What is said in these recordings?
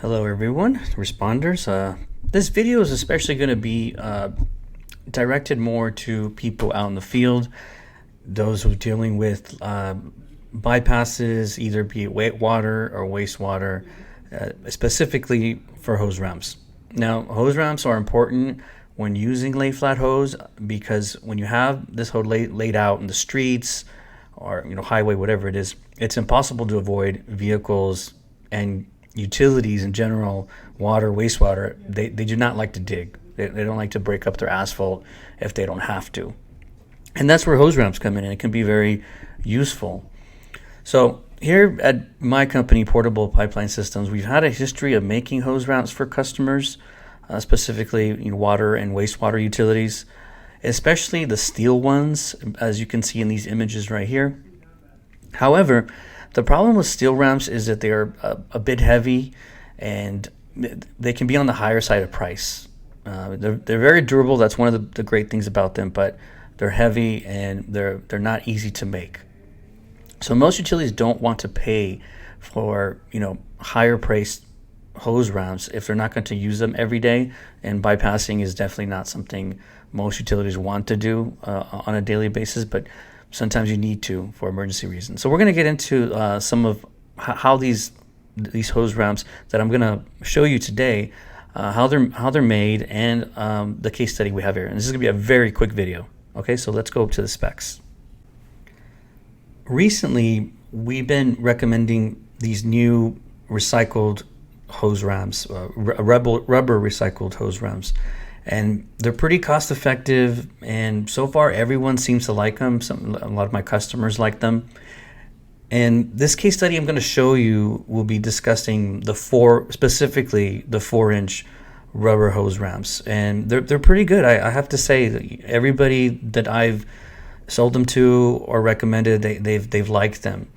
Hello everyone, responders. This video is especially going to be directed more to people out in the field, those who are dealing with bypasses, either be it water or wastewater, specifically for hose ramps. Now, hose ramps are important when using lay flat hose because when you have this hose laid out in the streets or highway, whatever it is, it's impossible to avoid vehicles and utilities in general, water, wastewater. They do not like to dig. They don't like to break up their asphalt if they don't have to. And that's where hose ramps come in, and it can be very useful. So here at my company, Portable Pipeline Systems, we've had a history of making hose ramps for customers, specifically water and wastewater utilities, especially the steel ones, as you can see in these images right here. However, the problem with steel ramps is that they are a bit heavy and they can be on the higher side of price. They're very durable. That's one of the great things about them, but they're heavy and they're not easy to make. So most utilities don't want to pay for higher priced hose ramps if they're not going to use them every day, and bypassing is definitely not something most utilities want to do on a daily basis, but sometimes you need to for emergency reasons. So we're going to get into some of how these hose ramps that I'm going to show you today, how they're made, and the case study we have here. And this is going to be a very quick video. Okay, so let's go to the specs. Recently, we've been recommending these new recycled hose ramps, rubber recycled hose ramps. And they're pretty cost effective, and so far everyone seems to like them. A lot of my customers like them. And this case study I'm going to show you will be discussing specifically the 4-inch rubber hose ramps, and they're pretty good. I have to say, everybody that I've sold them to or recommended, they've liked them.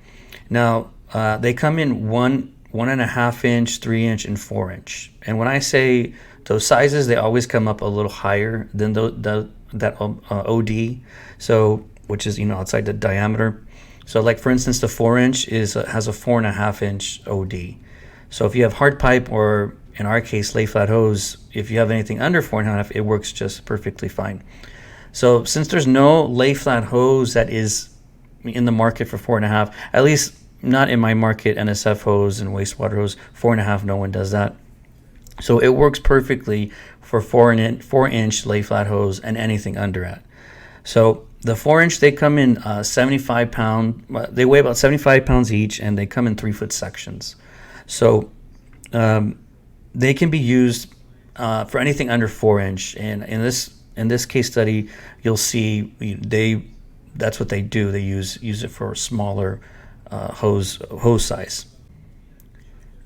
Now they come in 1.5 inch, 3-inch, and 4-inch. And when I say those sizes, they always come up a little higher than that OD, so which is outside the diameter. So like for instance, the 4-inch has a 4.5-inch OD. So if you have hard pipe, or in our case lay flat hose, if you have anything under 4.5, it works just perfectly fine. So since there's no lay flat hose that is in the market for 4.5, at least not in my market, NSF hose and wastewater hose, 4.5, no one does that. So it works perfectly for 4-inch lay flat hose and anything under it. So the 4-inch, they come in 75 pound. They weigh about 75 pounds each, and they come in 3-foot sections. So they can be used for anything under 4-inch. And in this case study, you'll see that's what they do. They use it for smaller hose size.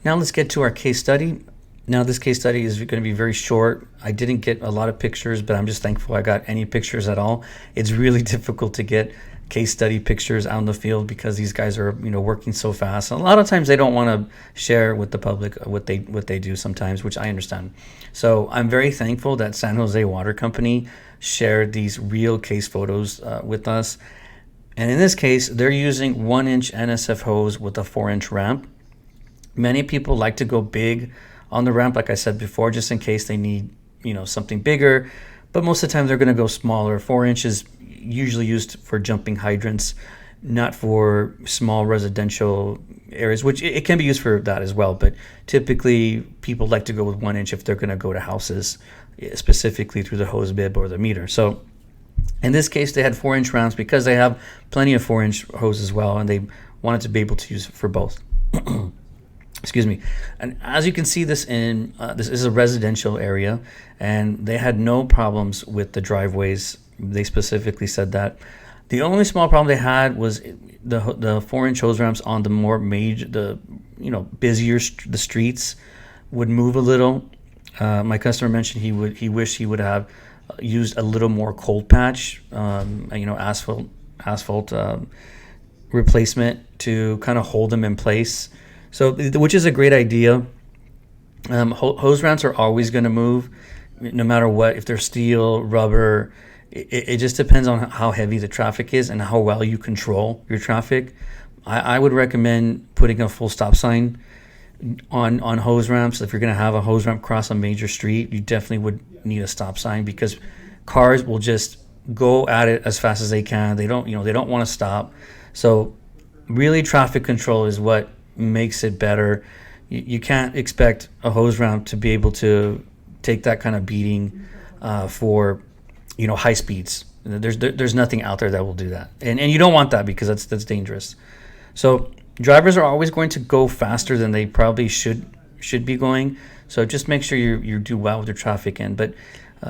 Now let's get to our case study. Now this case study is going to be very short. I didn't get a lot of pictures, but I'm just thankful I got any pictures at all. It's really difficult to get case study pictures out in the field because these guys are working so fast. And a lot of times they don't want to share with the public what they do sometimes, which I understand. So I'm very thankful that San Jose Water Company shared these real case photos with us. And in this case, they're using 1-inch NSF hose with a 4-inch ramp. Many people like to go big on the ramp, like I said before, just in case they need something bigger. But most of the time they're going to go smaller. 4-inch is usually used for jumping hydrants, not for small residential areas, which it can be used for that as well. But typically people like to go with 1-inch if they're going to go to houses, specifically through the hose bib or the meter. So in this case, they had 4-inch ramps because they have plenty of 4-inch hose as well, and they wanted to be able to use it for both. Excuse me. And as you can see, this is a residential area, and they had no problems with the driveways. They specifically said that. The only small problem they had was the 4-inch hose ramps on the more major, busier the streets would move a little. My customer mentioned he wished he would have used a little more cold patch, asphalt replacement to kind of hold them in place. So, which is a great idea. Hose ramps are always going to move, no matter what. If they're steel, rubber, it just depends on how heavy the traffic is and how well you control your traffic. I would recommend putting a full stop sign on hose ramps. If you're going to have a hose ramp cross a major street, you definitely would need a stop sign, because cars will just go at it as fast as they can. They don't want to stop. So really, traffic control is what makes it better. You can't expect a hose ramp to be able to take that kind of beating for high speeds. There's nothing out there that will do that, and you don't want that, because that's dangerous. So drivers are always going to go faster than they probably should be going. So just make sure you do well with your traffic in. But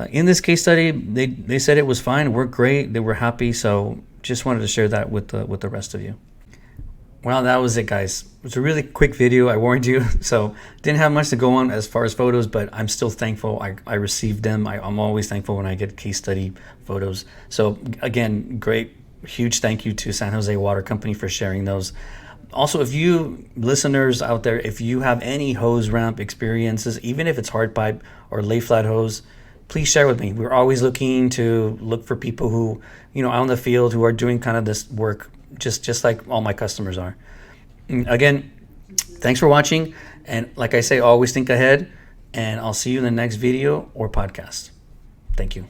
in this case study, they said it was fine, it worked great, they were happy. So just wanted to share that with the rest of you. Well, that was it, guys. It was a really quick video, I warned you. So didn't have much to go on as far as photos, but I'm still thankful I received them. I'm always thankful when I get case study photos. So again, great, huge thank you to San Jose Water Company for sharing those. Also, if you listeners out there, if you have any hose ramp experiences, even if it's hard pipe or lay flat hose, please share with me. We're always looking to look for people who, out in the field, who are doing kind of this work, just like all my customers are. And again, thanks for watching. And like I say, always think ahead, and I'll see you in the next video or podcast. Thank you.